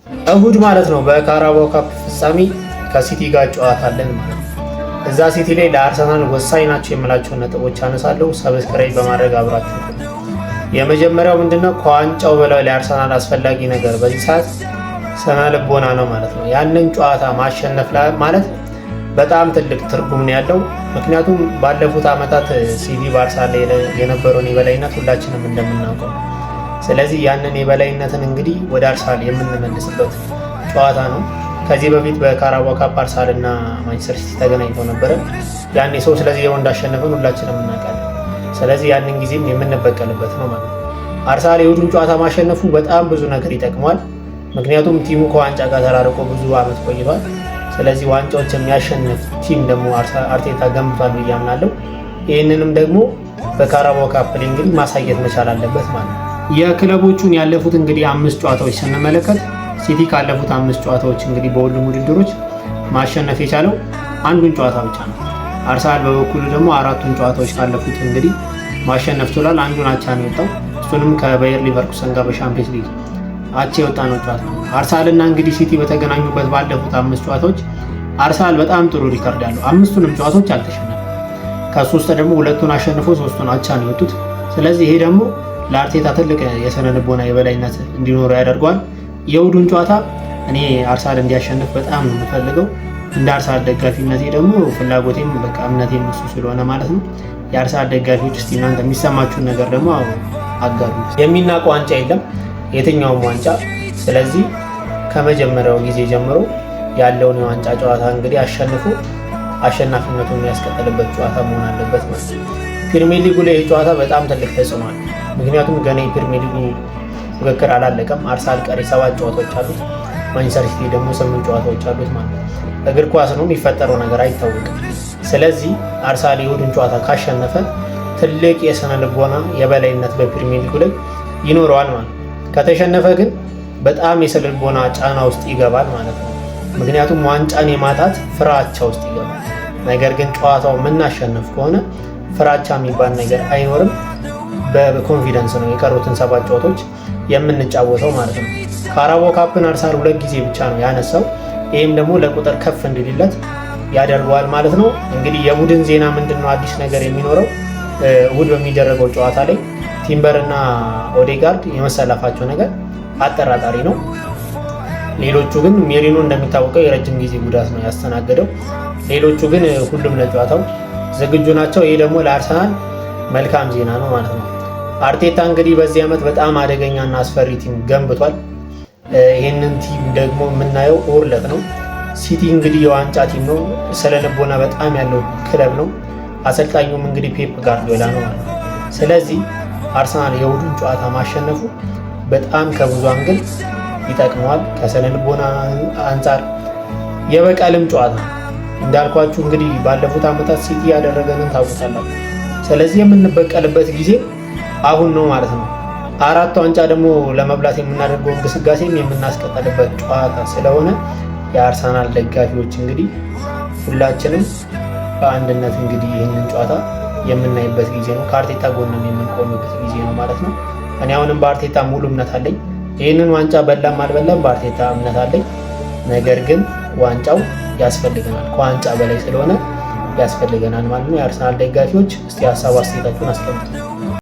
እሁድ ማለት ነው በካራባኦ ካፕ ፍጻሜ ከሲቲ ጋር ጨዋታ አለን ማለት ነው። እዛ ሲቲ ላይ ለአርሰናል ወሳኝ ናቸው የምላቸውን ነጥቦች አነሳለሁ። ሰብስክራይብ በማድረግ አብራችሁ። የመጀመሪያው ምንድነው? ከዋንጫው በላይ ለአርሰናል አስፈላጊ ነገር በዚህ ሰዓት ስነ ልቦና ነው ማለት ነው። ያንን ጨዋታ ማሸነፍ ማለት በጣም ትልቅ ትርጉም ነው ያለው። ምክንያቱም ባለፉት ዓመታት ሲቲ ባርሳ ላይ የነበረውን የበላይነት ሁላችንም እንደምናውቀው፣ ስለዚህ ያንን የበላይነትን እንግዲህ ወደ አርሰናል የምንመልስበት ጨዋታ ነው። ከዚህ በፊት በካራባኦ ካፕ አርሰናል እና ማንቸስተር ሲቲ ተገናኝተው ነበረ። ያኔ 3-0 እንዳሸነፈን ሁላችንም እናውቃለን። ስለዚህ ያንን ጊዜም የምንበቀልበት ነው ማለት ነው። አርሰናል የሁሉን ጨዋታ ማሸነፉ በጣም ብዙ ነገር ይጠቅመዋል። ምክንያቱም ቲሙ ከዋንጫ ጋር ተራርቆ ብዙ ዓመት ቆይቷል። ስለዚህ ዋንጫዎች የሚያሸንፍ ቲም ደግሞ አርቴታ ገንብቷል ብዬ አምናለሁ። ይህንንም ደግሞ በካራባኦ ካፕ ላይ እንግዲህ ማሳየት መቻል አለበት ማለት ነው። የክለቦቹን ያለፉት እንግዲህ 5 ጨዋታዎች ስንመለከት ሲቲ ካለፉት 5 ጨዋታዎች እንግዲህ በሁሉም ውድድሮች ማሸነፍ የቻለው አንዱን ጨዋታ ብቻ ነው። አርሰናል በበኩሉ ደግሞ 4ቱን ጨዋታዎች ካለፉት እንግዲህ ማሸነፍ ችሏል። አንዱን አቻ ነው የወጣው። እሱንም ከባየር ሊቨርኩሰን ጋር በሻምፒየንስ ሊግ አቻ የወጣ ነው ጨዋታ ነው። አርሰናልና እንግዲህ ሲቲ በተገናኙበት ባለፉት 5 ጨዋታዎች አርሰናል በጣም ጥሩ ሪከርድ ያለው 5ቱንም ጨዋታዎች አልተሸነፈም። ከ3 ደግሞ 2ቱን አሸንፎ 3ቱን አቻ ነው የወጡት። ስለዚህ ይሄ ደግሞ ለአርቴታ ትልቅ የስነ ልቦና የበላይነት እንዲኖረው ያደርገዋል። የእሁዱን ጨዋታ እኔ አርሰናል እንዲያሸንፍ በጣም ነው የምፈልገው። እንደ አርሰናል ደጋፊነቴ ደግሞ ፍላጎቴም በቃ እምነቴም እሱ ስለሆነ ማለት ነው። የአርሰናል ደጋፊዎች እስቲ እናንተ የሚሰማችሁን ነገር ደግሞ አጋሩ። የሚናቅ ዋንጫ የለም የትኛውም ዋንጫ። ስለዚህ ከመጀመሪያው ጊዜ ጀምሮ ያለውን የዋንጫ ጨዋታ እንግዲህ አሸንፎ አሸናፊነቱን የሚያስቀጥልበት ጨዋታ መሆን አለበት ማለት ነው። ፕሪሚየር ሊጉ ላይ ጨዋታ በጣም ትልቅ ተጽዕኖ አለ። ምክንያቱም ገና የፕሪሚየር ሊጉ ፉክክር አላለቀም። አርሰናል ቀሪ 7 ጨዋታዎች አሉት፣ ማንቸስተር ሲቲ ደግሞ 8 ጨዋታዎች አሉት ማለት ነው። እግር ኳስ ነው፣ የሚፈጠረው ነገር አይታወቅም። ስለዚህ አርሰናል የእሁዱን ጨዋታ ካሸነፈ ትልቅ የስነ ልቦና የበላይነት በፕሪሚየር ሊጉ ላይ ይኖረዋል ማለት ነው። ከተሸነፈ ግን በጣም የስነ ልቦና ጫና ውስጥ ይገባል ማለት ነው። ምክንያቱም ዋንጫን የማጣት ፍራቻ ውስጥ ይገባል። ነገር ግን ጨዋታው የምናሸንፍ ከሆነ ፍራቻ የሚባል ነገር አይኖርም። በኮንፊደንስ ነው የቀሩትን 7 ጨዋታዎች የምንጫወተው ማለት ነው። ካራባኦ ካፕን አርሰናል 2 ጊዜ ብቻ ነው ያነሳው። ይህም ደግሞ ለቁጥር ከፍ እንዲልለት ያደርገዋል ማለት ነው። እንግዲህ የቡድን ዜና ምንድነው አዲስ ነገር የሚኖረው? እሁድ በሚደረገው ጨዋታ ላይ ቲምበር እና ኦዴጋርድ የመሰለፋቸው ነገር አጠራጣሪ ነው። ሌሎቹ ግን ሜሪኖ እንደሚታወቀው የረጅም ጊዜ ጉዳት ነው ያስተናገደው። ሌሎቹ ግን ሁሉም ለጨዋታው ዝግጁ ናቸው። ይሄ ደግሞ ለአርሰናል መልካም ዜና ነው ማለት ነው። አርቴታ እንግዲህ በዚህ ዓመት በጣም አደገኛና አስፈሪ ቲም ገንብቷል። ይህንን ቲም ደግሞ የምናየው እሁድ ነው። ሲቲ እንግዲህ የዋንጫ ቲም ነው። ስነ ልቦና በጣም ያለው ክለብ ነው። አሰልጣኙም እንግዲህ ፔፕ ጋርዲዮላ ነው ማለት ነው። ስለዚህ አርሰናል የእሁዱን ጨዋታ ማሸነፉ በጣም ከብዙ አንግል ይጠቅመዋል። ከስነ ልቦና አንጻር የበቀልም ጨዋታ እንዳልኳችሁ እንግዲህ ባለፉት ዓመታት ሲቲ ያደረገንን ታውቁታላችሁ። ስለዚህ የምንበቀልበት ጊዜ አሁን ነው ማለት ነው። 4 ዋንጫ ደግሞ ለመብላት የምናደርገው እንቅስቃሴም የምናስቀጥልበት ጨዋታ ስለሆነ የአርሰናል ደጋፊዎች እንግዲህ ሁላችንም በአንድነት እንግዲህ ይህንን ጨዋታ የምናይበት ጊዜ ነው። ከአርቴታ ጎንም የምንቆምበት ጊዜ ነው ማለት ነው። እኔ አሁንም በአርቴታ ሙሉ እምነት አለኝ። ይህንን ዋንጫ በላም አልበላም በአርቴታ እምነት አለኝ። ነገር ግን ዋንጫው ያስፈልገናል፣ ከዋንጫ በላይ ስለሆነ ያስፈልገናል ማለት ነው። የአርሰናል ደጋፊዎች እስቲ ሀሳብ አስተያየታችሁን አስቀምጡ።